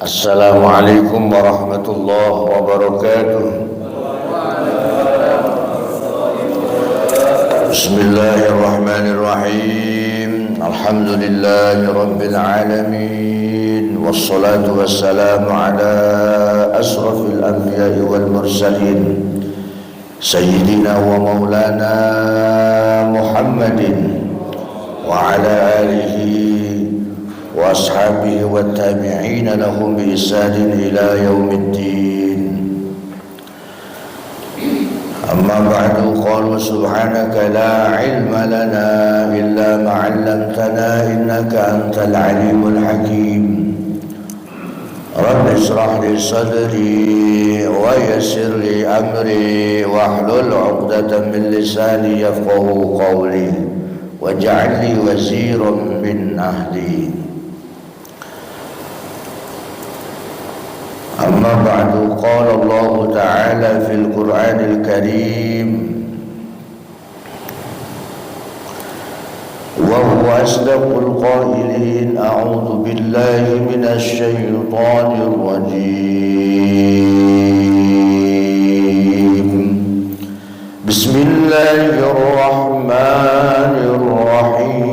Assalamualaikum warahmatullahi wabarakatuh. Bismillahirrahmanirrahim. Alhamdulillahi rabbil alamin. Wassalatu wassalamu ala asrafil anbiya'i wal mursalin Sayyidina wa maulana Muhammadin wa ala alihi wa ashabihi wa tabi'ina lahum bi ihsanin ila yaumiddin. Amma ba'du, qala subhanaka la ilma lana illa ma 'allamtana innaka antal alimul hakim. Rabbi ishrah li sadri wa yassir li amri wahlul 'uqdatam min lisani yafqahu qawli waj'al li waziran min ahli. Amma ba'du, qala Allah ta'ala fil Qur'anil Karim wa huwa asdaqul qailin a'udzu billahi minasy syaithanir rajim. Bismillahirrahmanirrahim.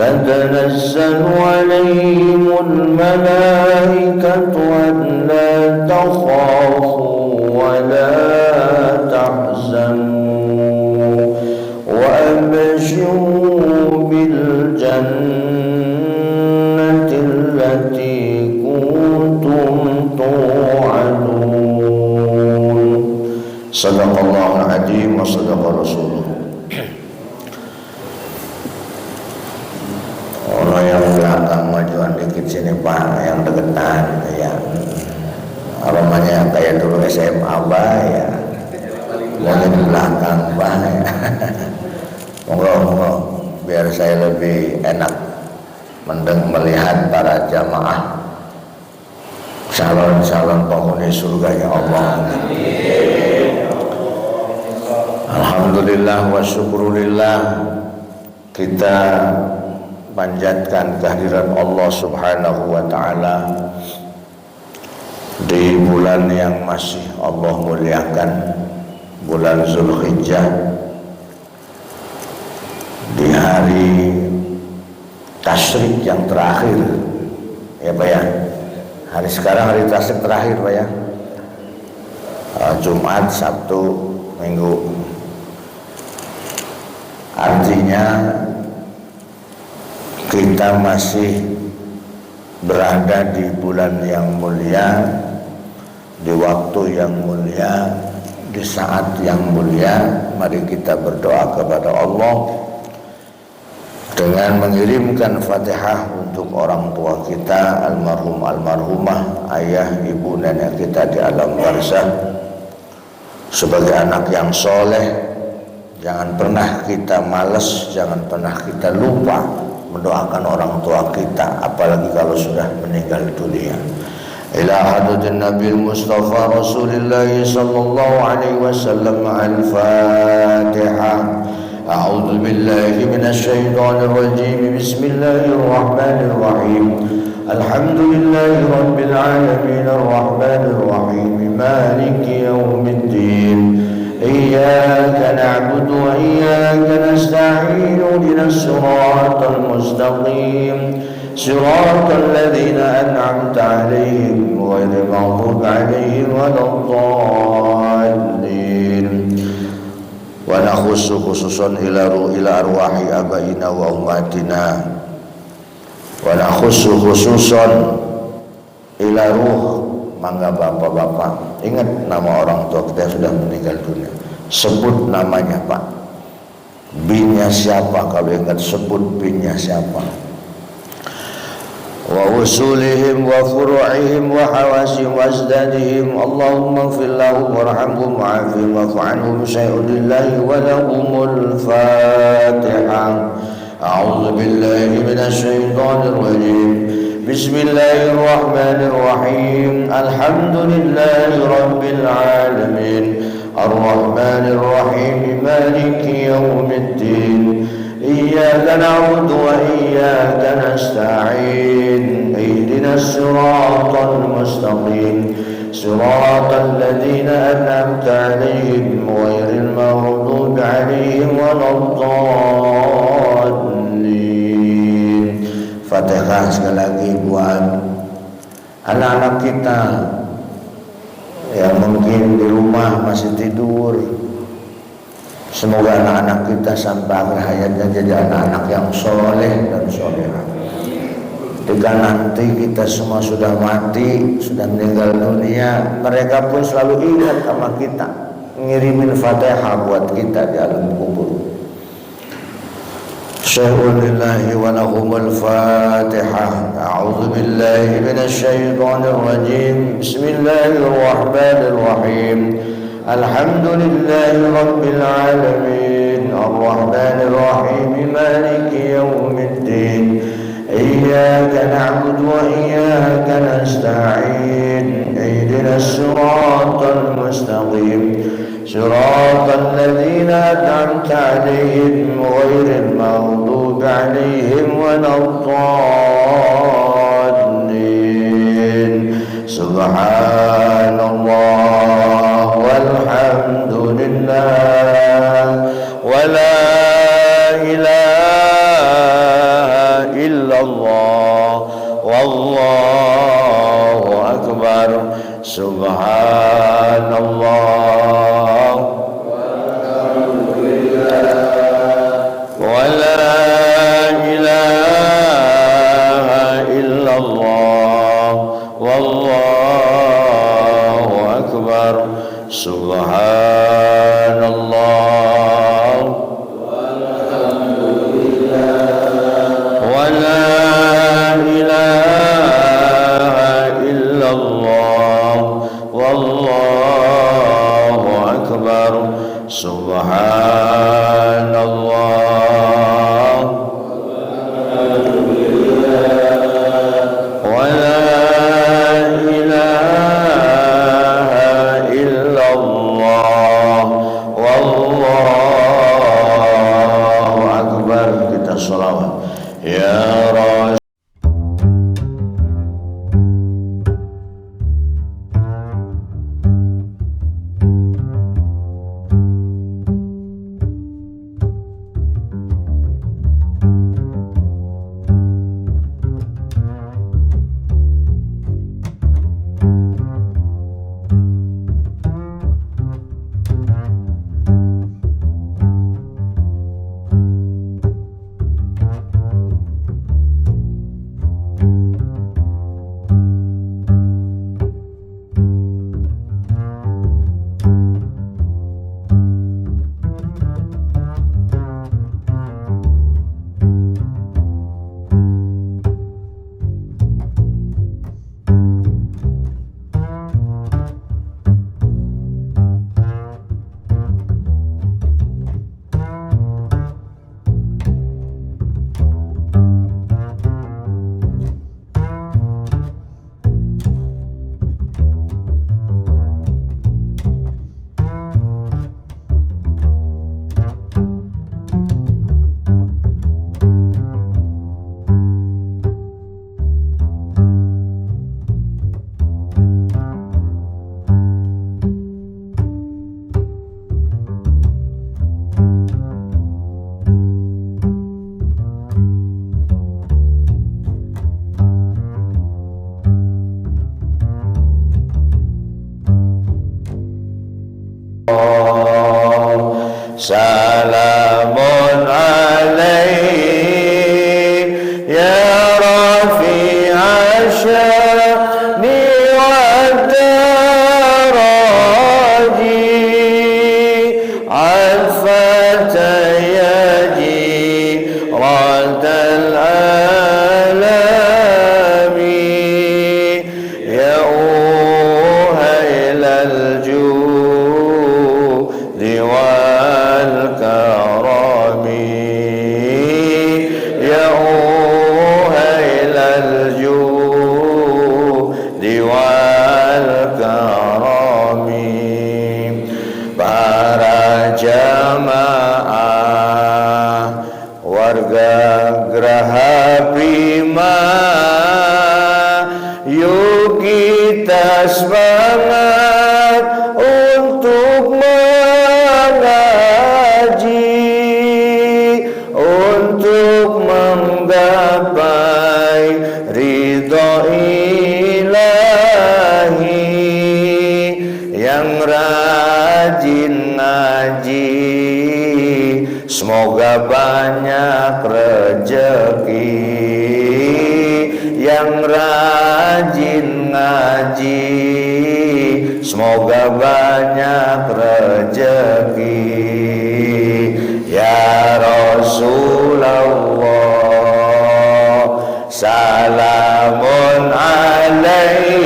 تتنزل عليهم الملائكة ألا تخافوا ولا تحزنوا وأبشروا بالجنة التي كنتم توعدون. صدق الله العظيم وصدق رسوله. Majuan dikit sini Pak, yang deketan ya. Aromanya kayak dulu SMA Pak ya. Mau di belakang Pak ya. Monggo biar saya lebih enak melihat para jamaah calon-calon penghuni surga ya Allah. Alhamdulillah wa syukurillah, kita panjatkan kehadiran Allah Subhanahu wa ta'ala di bulan yang masih Allah muliakan, bulan Zulhijjah, di hari tasyrik yang terakhir ya Pak ya. Hari sekarang hari tasyrik terakhir Pak ya, Jumat, Sabtu, Minggu. Artinya kita masih berada di bulan yang mulia, di waktu yang mulia, di saat yang mulia. Mari kita berdoa kepada Allah dengan mengirimkan Fatihah untuk orang tua kita, almarhum almarhumah, ayah, ibu, nenek kita di alam barzakh. Sebagai anak yang soleh, jangan pernah kita malas, jangan pernah kita lupa mendoakan orang tua kita, apalagi kalau sudah meninggal dunia. Ila hadratin Nabi Mustafa Rasulullah sallallahu alaihi wasallam. Al-Fatihah. A'udzu billahi minasy syaithanir rajim. Bismillahirrahmanirrahim. Alhamdulillahi rabbil alamin arrahmanir rahim maliki yaumiddin. إياك نعبد وإياك نستعين اهدنا الصراط المستقيم صراط الذين أنعمت عليهم غير المغضوب عليهم ولا الضالين. nakhussu khususan ila arwahi abaina wa ummatina, wa nakhussu khususan ila ruh mangga bapak-bapak, ingat nama orang tua kita yang sudah meninggal dunia, sebut namanya Pak, binnya siapa, kalau ingat sebut binnya siapa, wa usulihim wa furu'ihim wa hawasihim wa azdadihim. Allahumma ighfir lahum warhamhum wa'afihim wa'fu anhum syai'un lillahi wa lahumul Fatihah. A'udzu billahi minasy syaithanir rajim. Bismillahir rahmanir rahim. Alhamdulillahi rabbil alamin. Ar-rahmanir rahim. Maliki yaumiddin. إياك نعبد وإياك نستعين اهدنا الصراط المستقيم صراط الذين أنعمت عليهم غير المغضوب عليهم ولا الضالين. Fatihah sekali lagi buat anak-anak kita yang mungkin di rumah masih tidur. Semoga anak-anak kita sampai akhir hayatnya jadi anak-anak yang soleh dan solehah. Ketika nanti kita semua sudah mati, sudah meninggal dunia, mereka pun selalu ingat sama kita, ngirimin Fatihah buat kita di alam kubur. Syai'un lillahi wa lahumul Fatihah. A'udzu billahi minasy syaithanir rajim. Bismillahirrahmanirrahim. Alhamdulillahi rabbil alamin. Ar-rahmanir rahim. Maliki yaumiddin. Iyyaka na'budu wa iyyaka nasta'in. Ihdinas siratal mustaqim. Siratal ladzina an'amta 'alaihim ghairil maghdubi 'alaihim waladdallin. Subhanallah walhamdulillah wa la ilaha illallah wallahu akbar. Subhanallah walhamdulillah wa la ilaha illallah wallahu akbar. Subhanallah walhamdulillah wa la ilaha illallah wallahu akbar. Subhanallah walhamdulillah wa la ilaha illallah wallahu akbar. Kita sholawat ya Rasul. salamun alaih ya rafi'a sya'ni wa daraji al-fata yaji radal alami ya uhailal judi wal karami ya uhailal judi wal karami para jamaah warga Geraha Prima, yuk kita semangat untuk mengaji, untuk menggapai ridho ilahi. Yang rajin ngaji semoga banyak rezeki. Yang rajin ngaji semoga banyak rezeki. Ya Rasulullah salamun alaik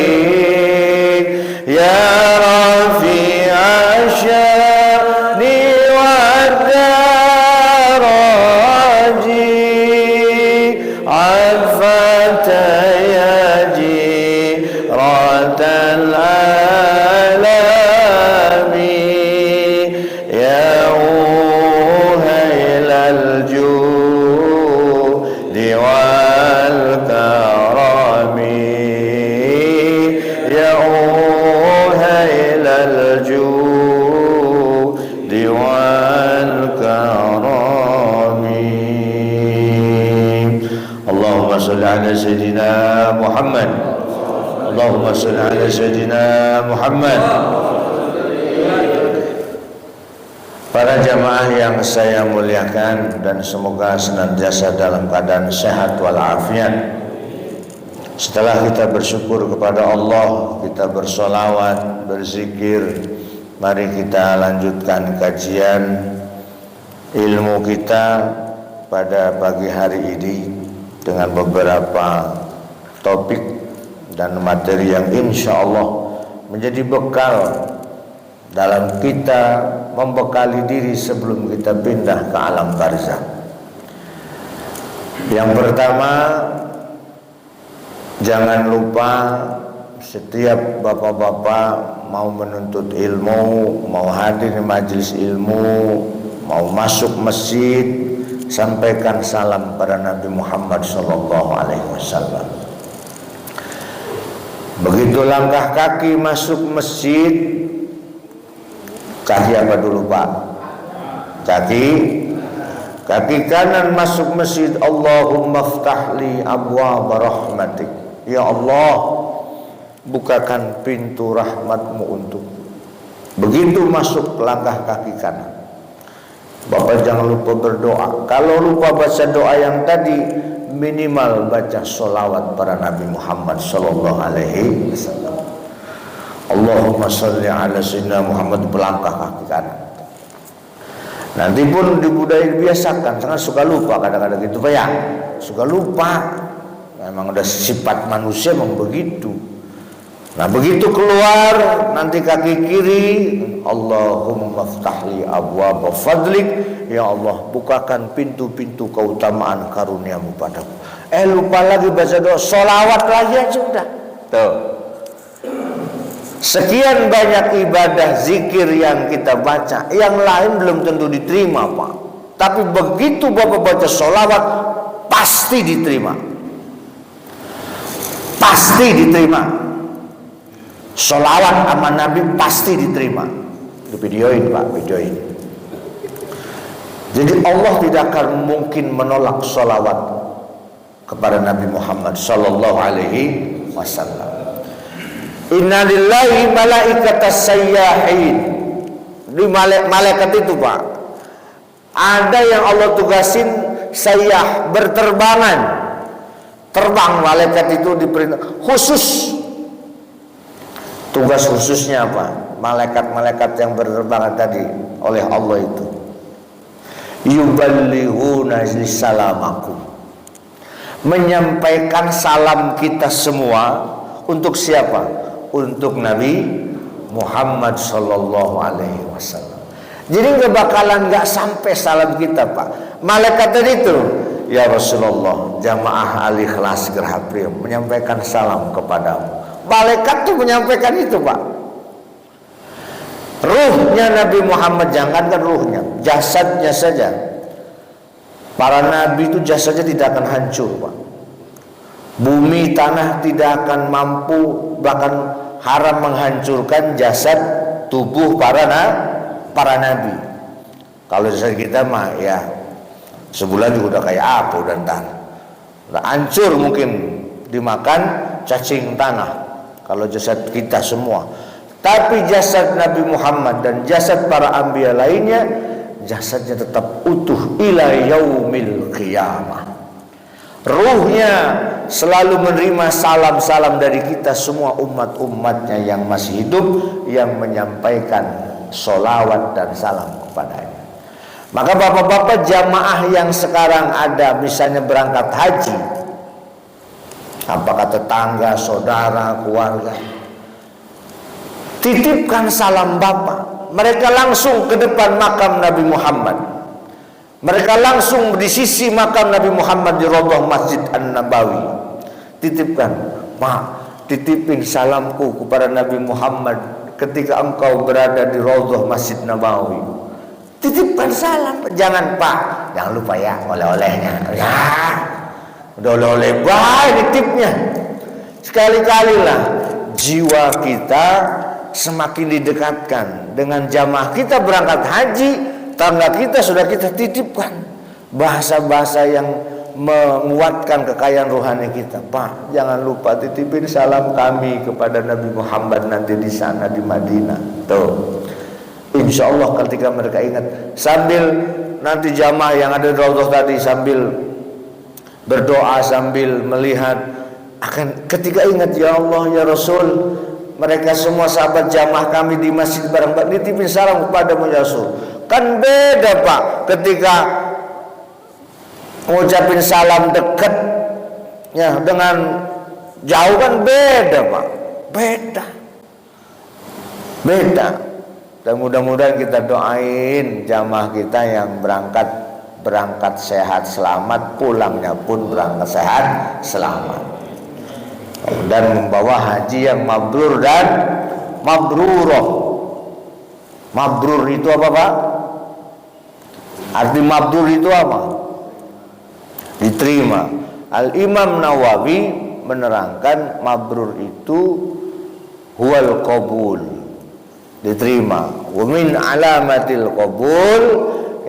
ya rafi'a sya'ni wa daraji al-fata yaji radal alami ya uhailal judi wal karami ya uhailal judi wal karami. Allahumma salli ala sayyidina Muhammad. Allahumma salli ala sayyidina Muhammad. Para jamaah yang saya muliakan dan semoga senantiasa dalam keadaan sehat walafiat. Setelah kita bersyukur kepada Allah, kita bersolawat, berzikir, mari kita lanjutkan kajian ilmu kita pada pagi hari ini dengan beberapa topik dan materi yang insya Allah menjadi bekal dalam kita membekali diri sebelum kita pindah ke alam barzakh. Yang pertama, jangan lupa setiap bapak-bapak mau menuntut ilmu, mau hadir di majelis ilmu, mau masuk masjid, sampaikan salam pada Nabi Muhammad SAW. Begitu langkah kaki masuk masjid, kaki apa dulu Pak? Kaki kanan masuk masjid, Allahumma ftahli abwaaba rahmatik. Ya Allah, bukakan pintu rahmatmu untuk. Begitu masuk langkah kaki kanan, Bapak jangan lupa berdoa. Kalau lupa baca doa yang tadi, minimal baca sholawat para Nabi Muhammad sallallahu alaihi wasallam. Allahumma sholli ala sayyidina Muhammad, pelangkah kaki kanan. Nanti pun dibudaya biasakan, jangan suka lupa kadang-kadang gitu Pak ya. Suka lupa. Memang udah sifat manusia memang begitu. Nah begitu keluar nanti kaki kiri, Allahumma ftahli abwaaba fadlik, ya Allah bukakan pintu-pintu keutamaan karuniamu padaku. Lupa lagi baca doa, sholawat lagi aja udah. Tuh. Sekian banyak ibadah zikir yang kita baca, yang lain belum tentu diterima Pak. Tapi begitu Bapak baca sholawat, pasti diterima. Pasti diterima. Sholawat sama Nabi pasti diterima. Itu videoin Pak, videoin. Jadi Allah tidak akan mungkin menolak sholawat kepada Nabi Muhammad sallallahu alaihi wasallam. Inna lillahi malaikatas sayyahin. Di malaikat itu Pak, Ada yang Allah tugasin sayah, berterbangan. Terbang, malaikat itu diperintah khusus. Tugas khususnya apa? Malaikat-malaikat yang berterbangan tadi oleh Allah itu, yuballighuna salamakum, menyampaikan salam kita semua. Untuk siapa? Untuk Nabi Muhammad sallallahu alaihi wasallam. Jadi nggak bakalan nggak sampai salam kita, Pak. Malaikat tadi itu, ya Rasulullah, jamaah Al-Ikhlas Gerah Priok menyampaikan salam kepadamu. Malaikat tuh menyampaikan itu, Pak. Ruhnya Nabi Muhammad, jangankan ruhnya, jasadnya saja. Para nabi itu jasadnya tidak akan hancur, Pak. Bumi tanah tidak akan mampu, bahkan haram menghancurkan jasad tubuh para nabi. Kalau jasad kita mah ya sebulan juga udah kayak apa, udah hancur, mungkin dimakan cacing tanah kalau jasad kita semua. Tapi jasad Nabi Muhammad dan jasad para anbiya lainnya, jasadnya tetap utuh ila yaumil qiyamah. Ruhnya selalu menerima salam-salam dari kita semua umat-umatnya yang masih hidup, yang menyampaikan sholawat dan salam kepadanya. Maka bapak-bapak jamaah yang sekarang ada, misalnya berangkat haji, apakah tetangga, saudara, keluarga, titipkan salam bapak. Mereka langsung ke depan makam Nabi Muhammad. Mereka langsung di sisi makam Nabi Muhammad di Raudhah Masjid An-Nabawi. Titipkan, Mak, titipin salamku kepada Nabi Muhammad ketika engkau berada di Raudhah Masjid Nabawi. Titipkan salam. Jangan, Pak, jangan lupa ya oleh-olehnya. Ya, udah oleh-oleh baik tipnya. Sekali-kalilah jiwa kita semakin didekatkan dengan jamaah kita berangkat haji. Tangga kita sudah kita titipkan bahasa-bahasa yang menguatkan kekayaan rohani kita. Pak, jangan lupa titipin salam kami kepada Nabi Muhammad nanti di sana di Madinah. Tuh, insya Allah ketika mereka ingat, sambil nanti jamaah yang ada di Raudhah tadi sambil berdoa, sambil melihat, akan ketika ingat, ya Allah, ya Rasul, mereka semua sahabat jamaah kami di masjid bareng-bareng, nitipin salam kepadamu ya Rasul. Kan beda, Pak, ketika ngucapin salam dekat ya dengan jauh, kan beda, Pak. Beda. Dan mudah-mudahan kita doain jamaah kita yang berangkat sehat selamat, pulangnya pun berangkat sehat selamat, dan membawa haji yang mabrur dan mabrurah. Mabrur itu apa, Pak? Arti mabrur itu apa? Diterima. Al-Imam Nawawi menerangkan mabrur itu huwal qabul, diterima. Wa min alamatil qabul,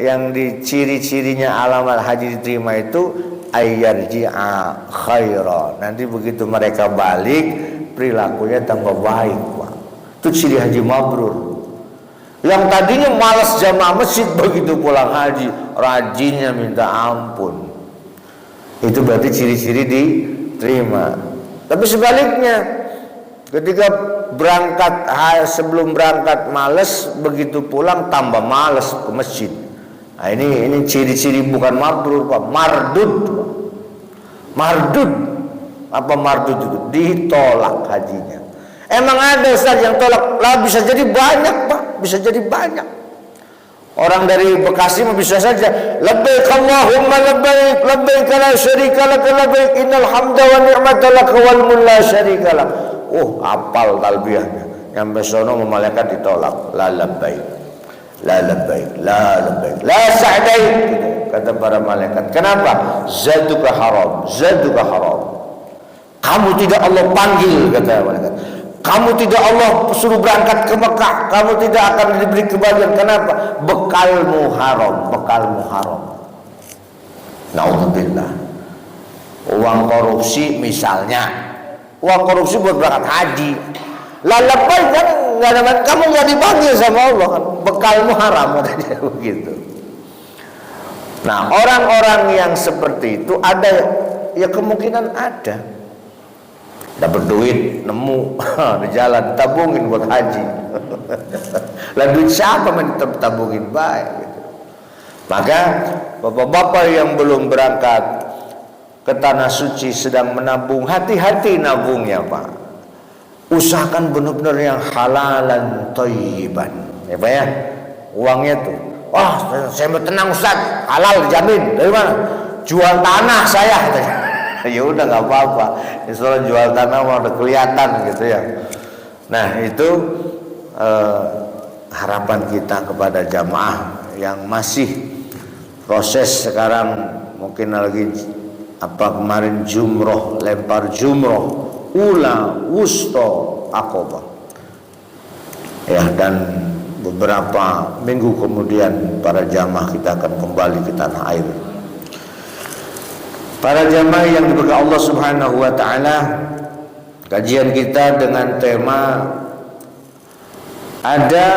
yang di ciri-cirinya alamat haji diterima itu ayyarji'a khaira. Nanti begitu mereka balik, perilakunya tambah baik, Pak. Itu ciri haji mabrur. Yang tadinya malas jamaah masjid, begitu pulang haji rajinnya minta ampun. Itu berarti ciri-ciri diterima. Tapi sebaliknya, ketika berangkat, sebelum berangkat malas, begitu pulang tambah malas ke masjid. Nah, ini ciri-ciri bukan mabrur, Pak. Mardud. Apa mardud itu? Ditolak hajinya. Emang ada Ustaz yang tolak? Lah bisa jadi banyak, Pak. Bisa jadi banyak. Orang dari Bekasi bisa saja labbaik Allahumma labbaik, labbaik la syarika lak, labbaik innal hamda wa ni'mata lak wal mulk la syarika lak. Oh, hafal talbiyahnya. Yang besono malaikat ditolak. La labbaik. La labbaik, la labbaik, la sa'daik, gitu kata para malaikat. Kenapa? Zaduka haram, zaduka haram. Kamu tidak Allah panggil, kata malaikat. Kamu tidak Allah suruh berangkat ke Mekah, kamu tidak akan diberi kebahagiaan. Kenapa? Bekalmu haram, bekalmu haram. Naudzubillah. Uang korupsi misalnya, uang korupsi buat berangkat haji. Lalapai kan nggak ada, kamu nggak dipanggil sama Allah kan, bekalmu haram, katanya begitu. Nah, orang-orang yang seperti itu ada, ya kemungkinan ada. Dapat duit, nemu di jalan, tabungin buat haji. Lah duit siapa yang tabungin baik gitu. Maka bapak-bapak yang belum berangkat ke tanah suci sedang menabung, hati-hati nabungnya Pak. Usahakan benar-benar yang halalan thayyiban. Ya Pak ya. Uangnya tuh, wah saya mau tenang Ustaz, halal dijamin. Dari mana? Jual tanah saya. Ya udah nggak apa-apa. Soal jual tanah mau udah kelihatan gitu ya. Nah itu harapan kita kepada jamaah yang masih proses sekarang, mungkin lagi kemarin jumroh, lempar jumroh, ula, wusto, akobah. Ya, dan beberapa minggu kemudian para jamaah kita akan kembali ke tanah air. Para jamaah yang diberkahi Allah Subhanahu wa taala, kajian kita dengan tema ada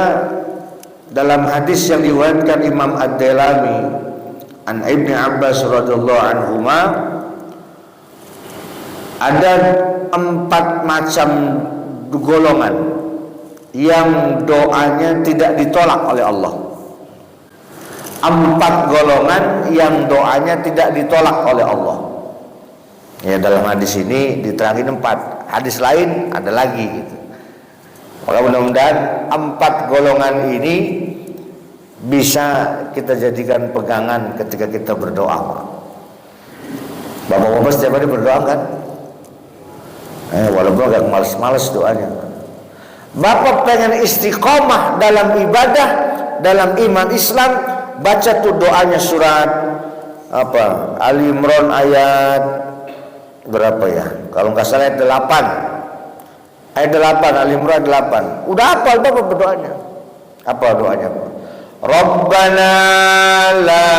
dalam hadis yang diriwayatkan Imam Ad-Dailami an Ibnu Abbas radhiyallahu anhuma, ada 4 macam golongan yang doanya tidak ditolak oleh Allah. 4 golongan yang doanya tidak ditolak oleh Allah. Ya, dalam hadis ini diterangin 4. Hadis lain ada lagi gitu. Maka mudah-mudahan 4 golongan ini bisa kita jadikan pegangan ketika kita berdoa. Bapak-bapak setiap hari berdoa kan? Walaupun agak males-males doanya. Bapak pengen istiqomah dalam ibadah, dalam iman Islam, baca tuh doanya surat Ali Imran ayat berapa ya? Kalau nggak salah ayat 8. Ayat 8 Ali Imran 8. Udah hafal Bapak berdoanya. Apa doanya? Rabbana la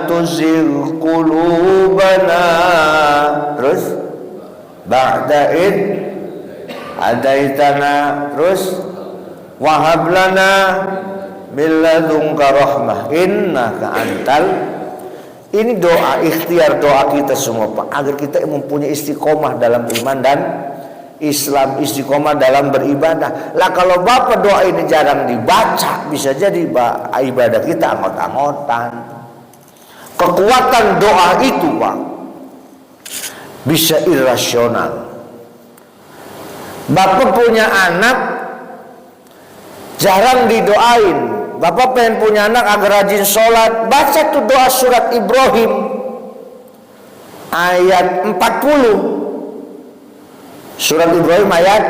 tuzigh qulubana, terus ba'da id hadaitana, terus wahab lana min ladunka rahmah innaka antal. Ini doa ikhtiar, doa kita semua Pak, agar kita mempunyai istiqomah dalam iman dan Islam, istiqomah dalam beribadah. Lah kalau Bapak doa ini jarang dibaca, bisa jadi ibadah kita anggot-anggotan. Kekuatan doa itu Pak bisa irasional. Bapak punya anak jarang didoain. Bapak pengen punya anak agar rajin sholat, baca tuh doa surat Ibrahim ayat 40. Surat Ibrahim ayat,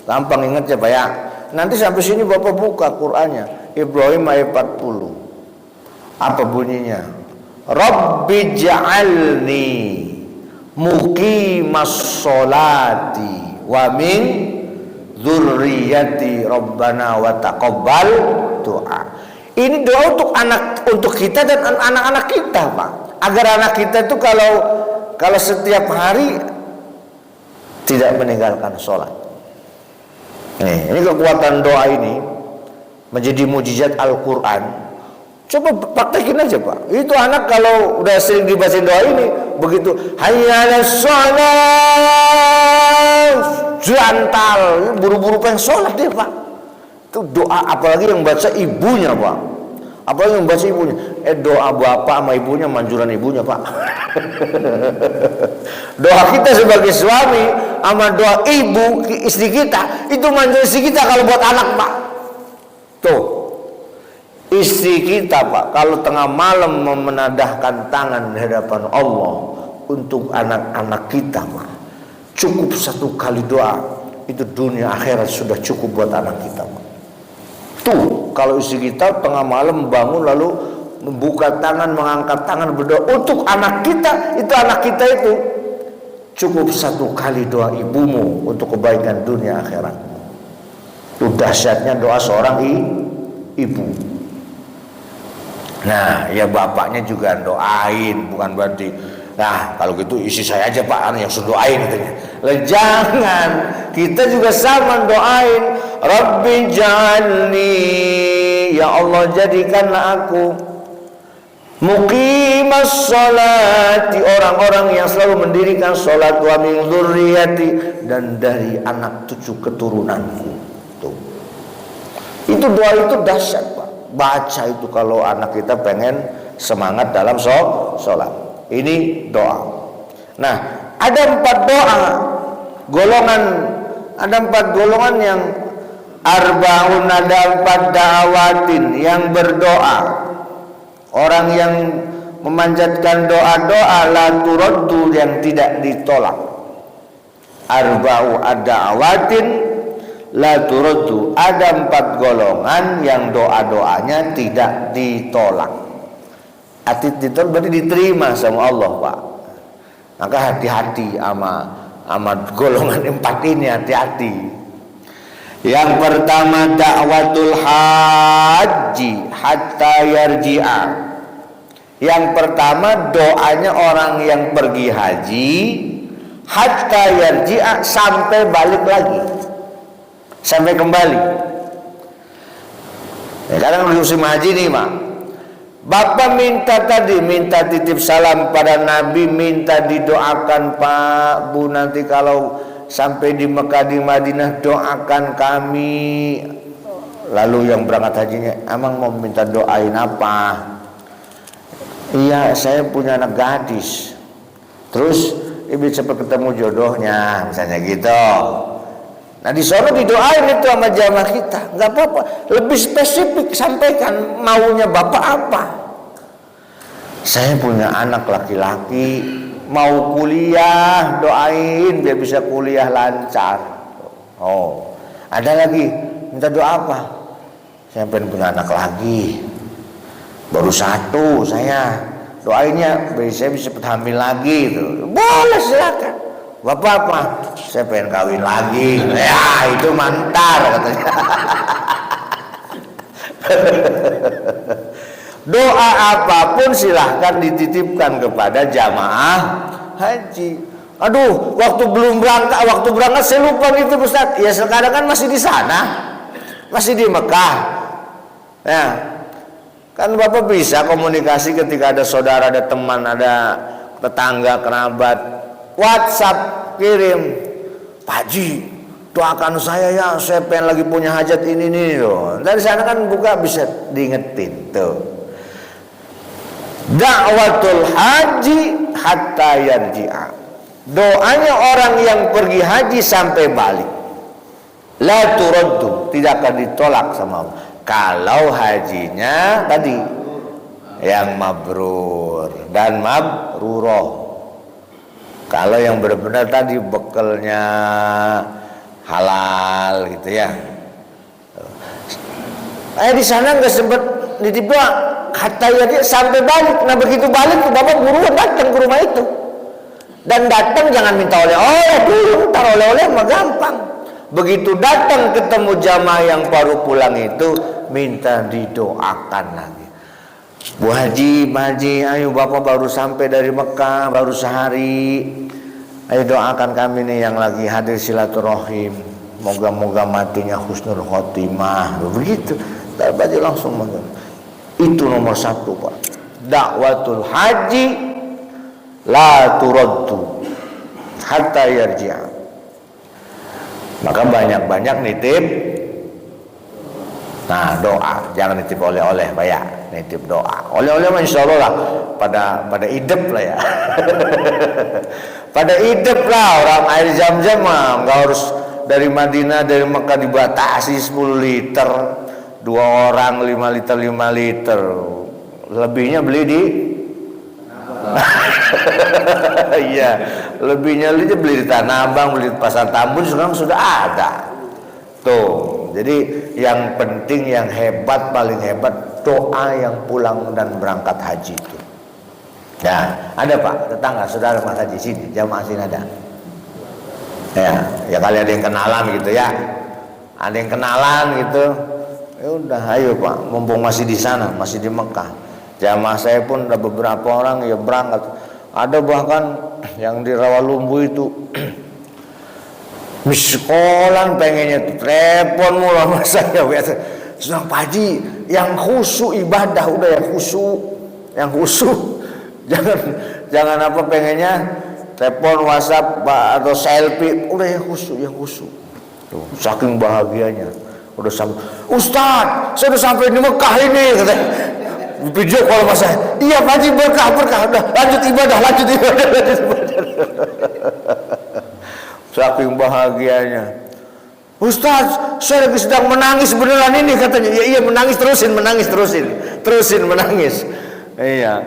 gampang ingat ya Pak ya. Nanti sampai sini Bapak buka Qur'annya, Ibrahim ayat 40. Apa bunyinya? Rabbi ja'alni muqimas sholati wa min dzurriyyati rabbana wa taqabbal doa. Ini doa untuk anak, untuk kita dan anak-anak kita Pak, agar anak kita itu kalau setiap hari tidak meninggalkan sholat. Ini kekuatan doa ini menjadi mujizat Al-Quran. Coba praktekin aja Pak. Itu anak kalau udah sering dibacain doa ini, begitu hayya 'alas shalah, jantal, buru-buru pengen sholat dia Pak. Itu doa, apalagi yang baca ibunya Pak. Apalagi yang baca ibunya. Doa bapak sama ibunya manjuran ibunya Pak. Doa kita sebagai suami sama doa ibu istri kita itu manjuran istri kita kalau buat anak Pak. Tuh, istri kita Pak kalau tengah malam memenadahkan tangan di hadapan Allah untuk anak-anak kita Pak, cukup 1 kali doa itu dunia akhirat sudah cukup buat anak kita Pak. Tuh, kalau istri kita tengah malam bangun lalu membuka tangan, mengangkat tangan berdoa untuk anak kita, itu anak kita itu cukup 1 kali doa ibumu untuk kebaikan dunia akhirat. Itu dahsyatnya doa seorang ibu. Nah, ya bapaknya juga doain, bukan berarti nah kalau gitu isi saya aja Pak yang suruh doain katanya. Lah jangan, kita juga sama doain. Rabbi ja'alni, ya Allah jadikanlah aku Muqimas sholati, orang-orang yang selalu mendirikan sholat, wa min dzurriyyati, dan dari anak cucu keturunanku. Tuh. Itu doa itu dahsyat, Pak. Baca itu kalau anak kita pengen semangat dalam sholat. Ini doa. Nah, ada 4 doa golongan, ada 4 golongan yang arbaun, ada 4 da'awatin yang berdoa. Orang yang memanjatkan doa-doa la turaddu, yang tidak ditolak. Arba'u ad-da'awatin la turaddu, ada 4 golongan yang doa-doanya tidak ditolak. Arti ditolak berarti diterima sama Allah, Pak. Maka hati-hati sama golongan 4 ini, hati-hati. Yang pertama da'watul haji hatta yarji'a. Yang pertama doanya orang yang pergi haji hatta yarji'a, sampai balik lagi, sampai kembali. Ya, kadang musim haji nih, Mak. Bapak minta titip salam pada Nabi, minta didoakan Pak Bu, nanti kalau sampai di Mekah di Madinah doakan kami. Lalu yang berangkat hajinya, emang mau minta doain apa? Iya, saya punya anak gadis. Terus ibu cepat ketemu jodohnya, misalnya gitu. Nah di sana didoain itu sama jamaah kita, nggak apa-apa. Lebih spesifik, sampaikan maunya bapak apa. Saya punya anak laki-laki mau kuliah, doain biar bisa kuliah lancar. Oh, ada lagi minta doa apa? Saya pengen punya anak lagi, baru 1 saya, doainnya biar saya bisa hamil lagi. Boleh, silakan. Bapak apa? Saya pengen kawin lagi. Ya itu mantar katanya. Doa apapun silahkan dititipkan kepada jamaah haji. Aduh, waktu berangkat saya lupa gitu Ustaz. Ya sekarang kan masih di sana, masih di Mekah. Ya, kan Bapak bisa komunikasi ketika ada saudara, ada teman, ada tetangga, kerabat, WhatsApp kirim, Pak Haji, doakan saya ya, saya pengen lagi punya hajat ini nih loh. Dari sana kan buka bisa diingetin tuh. Da'watul haji hatta yarji'a, doanya orang yang pergi haji sampai balik. La turaddu, tidak akan ditolak sama Allah. Kalau hajinya tadi yang mabrur dan mabruroh. Kalau yang benar-benar tadi bekalnya halal gitu ya. Di sana nggak sempat nitip doa, kata dia sampai balik. Nah begitu balik Bapak buruan datang ke rumah itu. Dan datang jangan minta oleh-oleh dulu, ntar oleh-oleh mah gampang. Begitu datang ketemu jamaah yang baru pulang itu, minta didoakan lagi. Bu Haji, ayo Bapak baru sampai dari Mekah, baru sehari. Ayo doakan kami nih yang lagi hadir silaturahim. Moga-moga matinya husnul khotimah. Begitu. Baca langsung. Itu nomor 1, Pak. Da'watul haji la turaddu hatta yarji'a. Maka banyak-banyak nitip. Nah doa, jangan nitip oleh-oleh Pak ya, nitip doa. Oleh-oleh mah insya Allah lah pada idep lah ya. Pada idep lah, orang air Zam-Zam mah nggak harus dari Madinah, dari Mekah dibatasi 10 liter, 2 orang 5 liter, lebihnya beli di iya, lebihnya beli di Tanah Abang, beli di Pasar Tambun, sekarang sudah ada tuh. Jadi yang penting, yang hebat, paling hebat doa yang pulang dan berangkat haji itu. Nah, ada Pak tetangga saudara Mas Haji sini, jamaah sini ada. Ya kali ada yang kenalan gitu ya, ada yang kenalan gitu. Ya udah, ayo Pak, mumpung masih di sana, masih di Mekah. Jamaah saya pun ada beberapa orang ya berangkat. Ada bahkan yang di Rawalumbu itu miskolan pengennya telepon mulu sama saya biasa. Sudah Pak Haji, yang khusyuk ibadah udah yang khusyuk. yang khusyuk. Jangan apa pengennya telepon, WhatsApp atau selfie, udah yang khusyuk. Tuh, saking bahagianya. Udah sampai, Ustaz, saya udah sampai di Mekah ini, katanya. Video call sama saya. Iya Pak Haji, berkah. Udah, lanjut ibadah. Saking bahagianya. Ustaz, saya lagi sedang menangis beneran ini, katanya. Iya menangis, terusin menangis. Iya.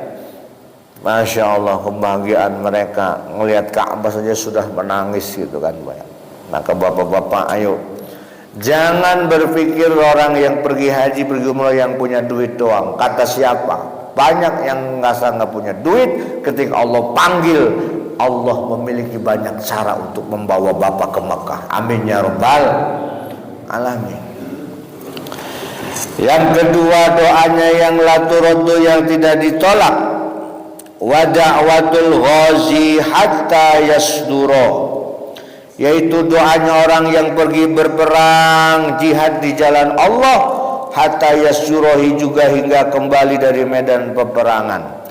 Masya Allah, kebahagiaan mereka ngelihat Ka'bah saja sudah menangis gitu kan, Pak. Maka bapak-bapak, ayo jangan berpikir orang yang pergi haji, pergi umrah yang punya duit doang. Kata siapa? Banyak yang nggak punya duit. Ketika Allah panggil, Allah memiliki banyak cara untuk membawa bapak ke Mekah. Amin ya rabbal alamin. Yang kedua, doanya yang la turaddu, yang tidak ditolak. Wa da'watul ghazi hatta yasdura, yaitu doanya orang yang pergi berperang jihad di jalan Allah, hatta yasdurahi, juga hingga kembali dari medan peperangan.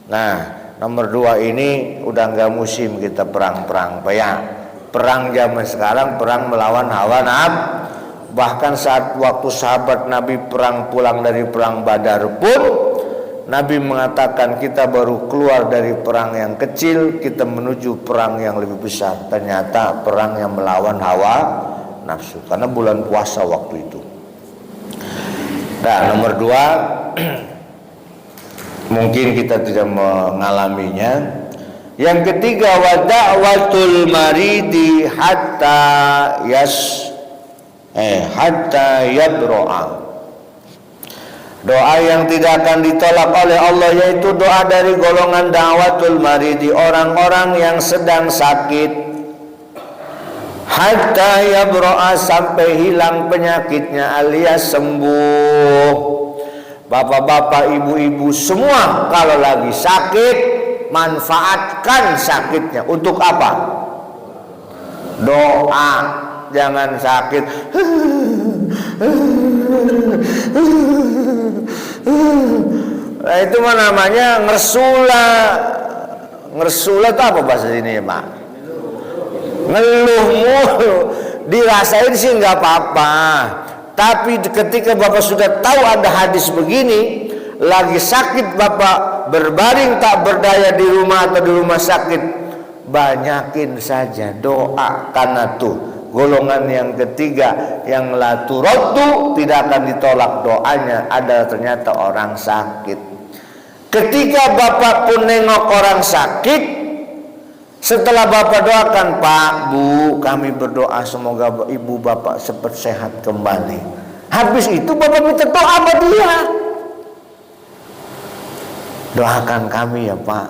Nah, nomor 2 ini udah nggak musim kita perang Pak ya. Perang zaman sekarang perang melawan hawa nafsu. Bahkan saat waktu sahabat Nabi perang pulang dari perang Badar pun Nabi mengatakan kita baru keluar dari perang yang kecil, kita menuju perang yang lebih besar. Ternyata perang yang melawan hawa nafsu, karena bulan puasa waktu itu. Nah, nomor 2 mungkin kita tidak mengalaminya. Yang ketiga, wa da'watul maridi hatta yabro'a, doa yang tidak akan ditolak oleh Allah, yaitu doa dari golongan da'watul maridi, orang-orang yang sedang sakit. Hatta yabro'a, sampai hilang penyakitnya alias sembuh. Bapak-bapak, ibu-ibu semua, kalau lagi sakit, manfaatkan sakitnya. Untuk apa? Doa. Jangan sakit. Nah, itu mah namanya ngersula. Ngersula itu apa bahasa sini ya, Pak? Ngeluh mulu. Dirasain sih nggak apa-apa. Tapi ketika Bapak sudah tahu ada hadis begini, lagi sakit Bapak berbaring tak berdaya di rumah atau di rumah sakit, banyakin saja doa. Karena tuh golongan yang ketiga yang la turaddu, tidak akan ditolak doanya, adalah ternyata orang sakit. Ketika Bapak pun nengok orang sakit, setelah Bapak doakan, Pak, Bu, kami berdoa semoga ibu Bapak cepat sehat kembali. Habis itu Bapak minta doa sama dia. Doakan kami ya Pak.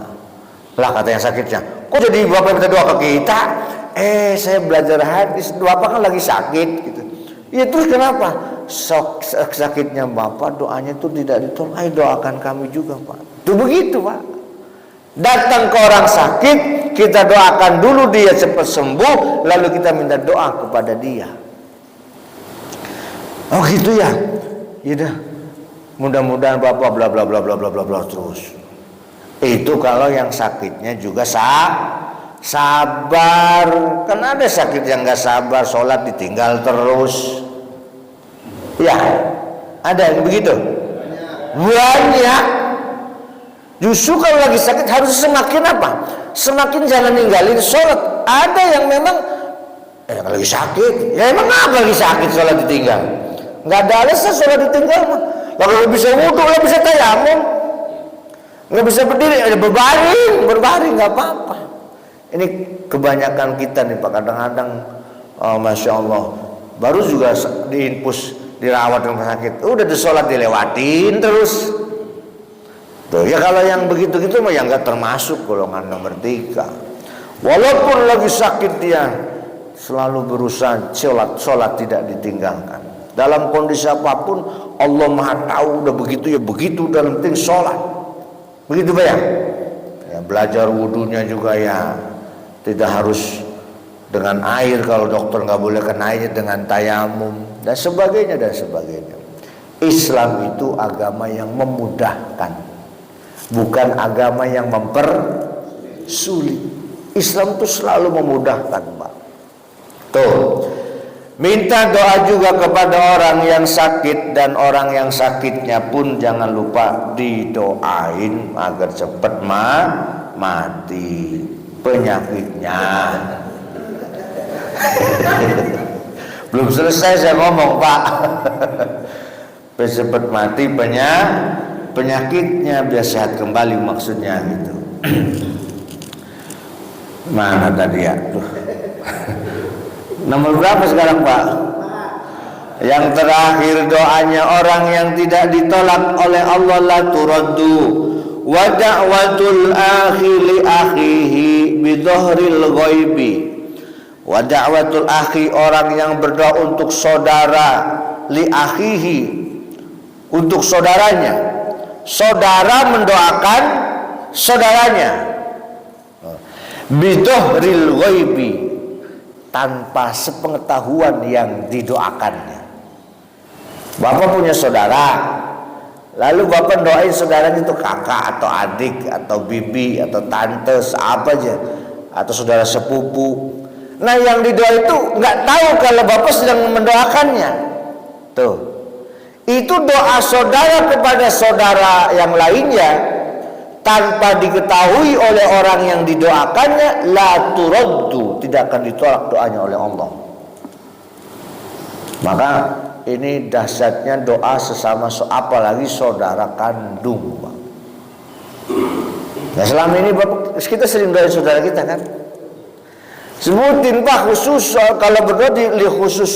Lah kata yang sakitnya, kok jadi Bapak minta doa ke kita? Saya belajar hadis, Bapak kan lagi sakit gitu. Ya terus kenapa? Sakitnya Bapak, doanya itu tidak ditolak. Ayo doakan kami juga Pak. Itu begitu Pak. Datang ke orang sakit, kita doakan dulu dia cepat sembuh, lalu kita minta doa kepada dia. Oh gitu ya. Ya, mudah-mudahan Bapak bla bla bla bla bla bla bla terus. Itu kalau yang sakitnya juga sabar. Kan ada sakit yang nggak sabar, sholat ditinggal terus. Ya, ada yang begitu. Banyak. Justru kalau lagi sakit harus semakin apa? Semakin jangan ninggalin sholat. Ada yang memang lagi sakit, ya emang apa lagi sakit sholat ditinggal? Nggak ada alasan sholat ditinggal mah. Kalau nggak bisa wudhu, nggak bisa tayamum, nggak bisa berdiri, berbaring nggak apa-apa. Ini kebanyakan kita nih Pak, kadang-kadang Masya Allah baru juga diinfus, dirawat di rumah sakit, udah di sholat dilewatin terus. Tuh, ya kalau yang begitu-gitu mah yang nggak termasuk golongan nomor 3. Walaupun lagi sakit dia selalu berusaha sholat tidak ditinggalkan. Dalam kondisi apapun Allah Maha tahu, udah begitu ya begitu, dalam penting sholat. Begitu Pak ya? Ya belajar wudunya juga ya tidak harus dengan air, kalau dokter nggak boleh kena air, dengan tayamum dan sebagainya dan sebagainya. Islam itu agama yang memudahkan. bukan agama yang mempersulit. Islam itu selalu memudahkan, Pak. Tuh. Minta doa juga kepada orang yang sakit, dan orang yang sakitnya pun jangan lupa didoain agar cepat mati penyakitnya. Belum selesai saya ngomong, Pak. Cepat mati penyakitnya biar sehat kembali, maksudnya gitu. Mana tadi ya? Nomor berapa sekarang, Pak? Yang terakhir doanya orang yang tidak ditolak oleh Allah, la turaddu wa da'watul akhi li akhihi bi dhahril ghaibi. Wa da'watul akhi, orang yang berdoa untuk saudara, li akhihi, untuk saudaranya. Saudara mendoakan saudaranya bi dhahril ghaibi, tanpa sepengetahuan yang didoakannya. Bapak punya saudara, lalu Bapak doain saudaranya itu kakak atau adik atau bibi atau tante, apa aja, atau saudara sepupu. Nah, yang didoa itu nggak tahu kalau Bapak sedang mendoakannya. Tuh, itu doa saudara kepada saudara yang lainnya tanpa diketahui oleh orang yang didoakannya, la turaddu, tidak akan ditolak doanya oleh Allah. Maka ini dahsyatnya doa sesama, apalagi saudara kandung, Pak. Nah, selama ini Bapak, kita sering doain saudara kita kan, sebutin, Pak, khusus kalau berdoa li khusus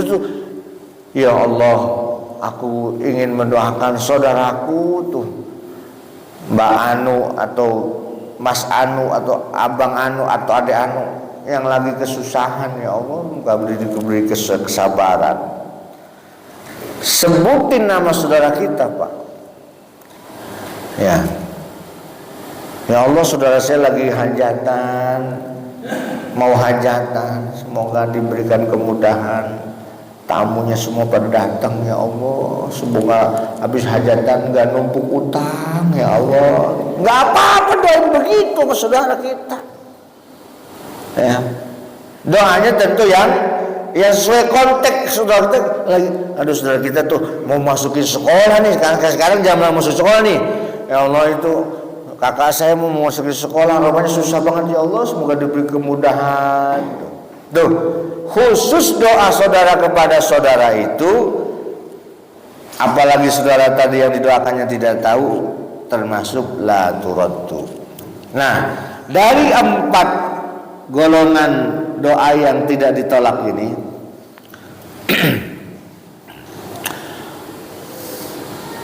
itu, ya Allah, aku ingin mendoakan saudaraku tuh, Mbak Anu atau Mas Anu atau Abang Anu atau Adik Anu yang lagi kesusahan, ya Allah, diberi kesabaran. Sebutin nama saudara kita, Pak. Ya Allah, saudara saya lagi hajatan, mau hajatan, semoga diberikan kemudahan. Tamunya semua pada datang, ya Allah, semoga habis hajatan nggak numpuk utang, ya Allah. Nggak apa-apa doain begitu ke saudara kita. Ya, doanya tentu yang sesuai konteks saudara kita. Lagi, aduh, saudara kita tuh mau masukin sekolah nih, sekarang jam masuk sekolah nih. Ya Allah, itu kakak saya mau masukin sekolah, rupanya susah banget, ya Allah, semoga diberi kemudahan. Tuh, khusus doa saudara kepada saudara itu, apalagi saudara tadi yang didoakannya tidak tahu, termasuk la turaddu. Nah, dari 4 golongan doa yang tidak ditolak ini,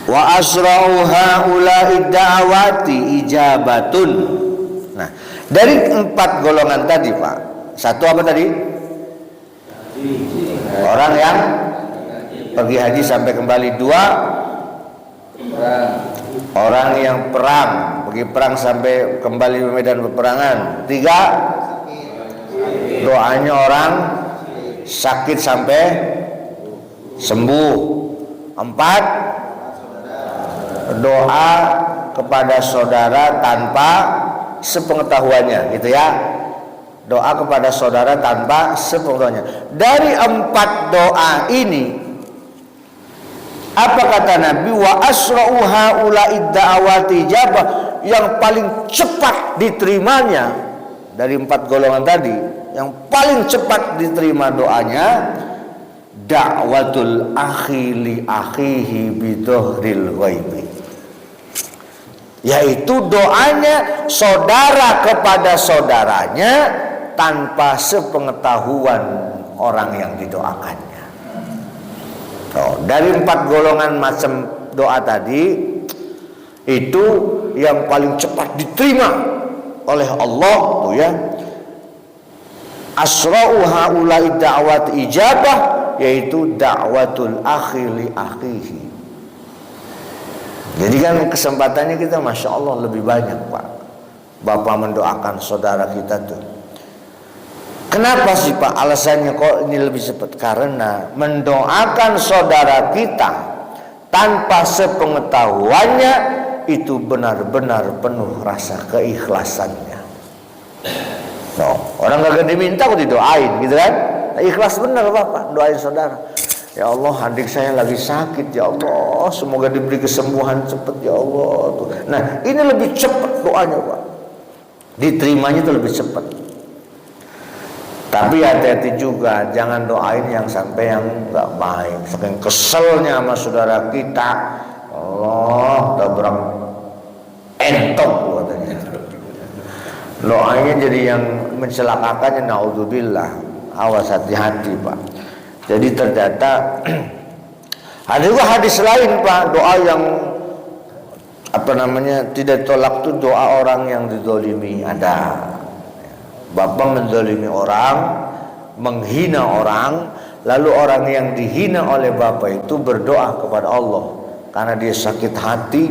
wa asra'u haula'i da'awati ijabatun. Nah, dari 4 golongan tadi, Pak, satu apa tadi? Orang yang pergi haji sampai kembali. 2, orang yang pergi perang sampai kembali ke medan peperangan. 3, doanya orang sakit sampai sembuh. 4, doa kepada saudara tanpa sepengetahuannya, gitu ya. Doa kepada saudara tanpa sepengetahuannya. Dari 4 doa ini, apa kata Nabi? Wa asra'u haula'i da'awati ijabah, yang paling cepat diterimanya dari 4 golongan tadi, yang paling cepat diterima doanya, da'watul akhi li akhihi bidhahril ghaibi, yaitu doanya saudara kepada saudaranya tanpa sepengetahuan orang yang didoakannya. Dari 4 golongan macam doa tadi, itu yang paling cepat diterima oleh Allah tuh ya, asra'u haula'i da'wat ijabah, yaitu da'watul akhi li akhihi. Jadi kan kesempatannya kita, Masya Allah, lebih banyak, Pak. Bapak mendoakan saudara kita tuh. Kenapa sih, Pak, alasannya kok ini lebih cepat? Karena mendoakan saudara kita tanpa sepengetahuannya itu benar-benar penuh rasa keikhlasannya. No, orang gak diminta kok didoain gitu kan? Ikhlas benar Bapak, doain saudara. Ya Allah, adik saya lagi sakit ya Allah, semoga diberi kesembuhan cepat ya Allah. Nah, ini lebih cepat doanya Pak. Diterimanya itu lebih cepat. Tapi hati-hati juga, jangan doain yang sampai yang nggak baik. Saking keselnya sama saudara kita, Allah tabrak entok katanya. Doanya jadi yang mencelakakannya, naudzubillah. Awas, hati-hati Pak. Jadi ternyata ada juga hadis lain Pak, doa yang tidak tolak itu doa orang yang dizalimi. Ada Bapak menzalimi orang, menghina orang, lalu orang yang dihina oleh Bapak itu berdoa kepada Allah karena dia sakit hati,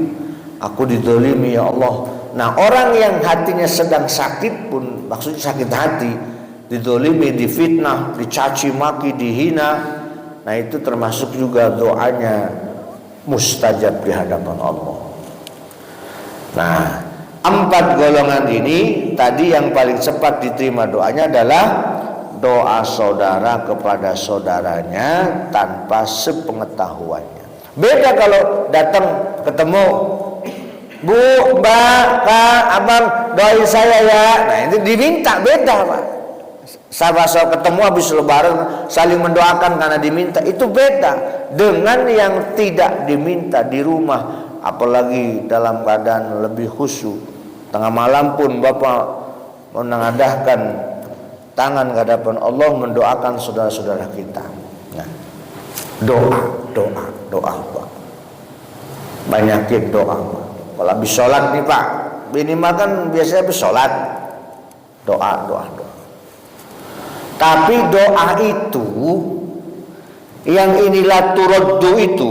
aku dizalimi ya Allah. Nah, orang yang hatinya sedang sakit pun, maksudnya sakit hati, dizalimi, difitnah, dicaci maki, dihina, nah itu termasuk juga doanya mustajab di hadapan Allah. Nah, 4 golongan ini tadi yang paling cepat diterima doanya adalah doa saudara kepada saudaranya tanpa sepengetahuannya. Beda kalau datang ketemu, Bu, Mbak, Kak, Abang, doain saya ya. Nah itu diminta, beda Pak. Sahabat ketemu habis lebaran saling mendoakan karena diminta, itu beda dengan yang tidak diminta di rumah, apalagi dalam keadaan lebih khusyuk. Tengah malam pun Bapak menengadahkan tangan ke hadapan Allah mendoakan saudara-saudara kita. Nah, doa Pak. Banyakin doa Pak. Kalau habis sholat nih Pak, ini makan biasanya habis sholat, doa. Tapi doa itu yang ini laturoddu itu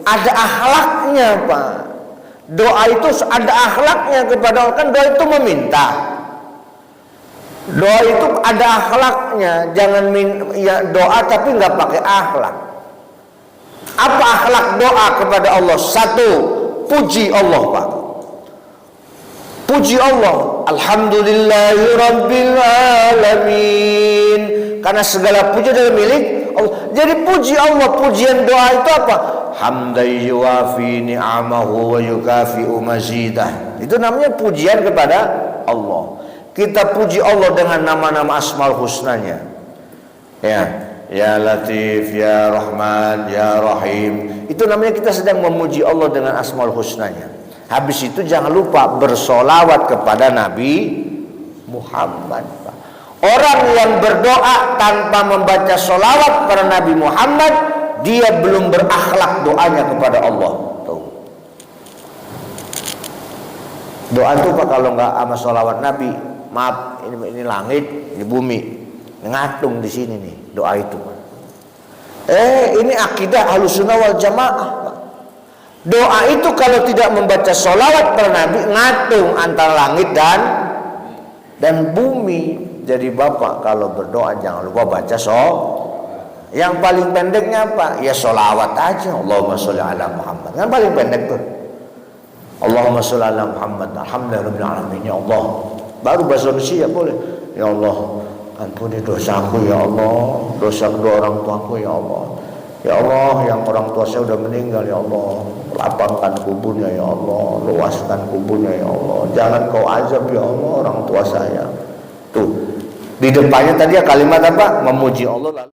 ada akhlaknya Pak. Doa itu ada akhlaknya kepada Allah, kan doa itu meminta. Doa itu ada akhlaknya, jangan ya doa tapi nggak pakai akhlak. Apa akhlak doa kepada Allah? 1, puji Allah Pak. Puji Allah, alhamdulillahirabbil alamin. Karena segala puji adalah milik Allah. Jadi puji Allah, pujian doa itu apa? Hamdan yuwafi ni'amahu wa yukafi'u mazidah. Itu namanya pujian kepada Allah. Kita puji Allah dengan nama-nama Asmaul Husnanya. Ya Latif, Ya Rahman, Ya Rahim. Itu namanya kita sedang memuji Allah dengan Asmaul Husnanya. Habis itu jangan lupa bersolawat kepada Nabi Muhammad. Orang yang berdoa tanpa membaca solawat kepada Nabi Muhammad, dia belum berakhlak doanya kepada Allah. Tuh. Doa itu Pak kalau nggak sama solawat Nabi, maaf, ini langit, ini bumi, ngatung di sini nih doa itu. Ini akidah Ahlussunnah wal Jamaah. Doa itu kalau tidak membaca sholawat kepada Nabi, ngatung antara langit dan bumi. Jadi Bapak kalau berdoa jangan lupa baca yang paling pendeknya apa? Ya sholawat aja. Allahumma sholli ala Muhammad. Kan paling pendek tuh. Allahumma sholli ala Muhammad. Alhamdulillahirabbil alamin. Ya Allah. Baru bahasa Indonesia boleh. Ya Allah, ampuni dosaku ya Allah, dosa kedua orang tuaku ya Allah. Ya Allah, yang orang tua saya sudah meninggal ya Allah, lapangkan kuburnya ya Allah, luaskan kuburnya ya Allah, jangan kau azab ya Allah orang tua saya. Tuh, di depannya tadi kalimat apa? Memuji Allah.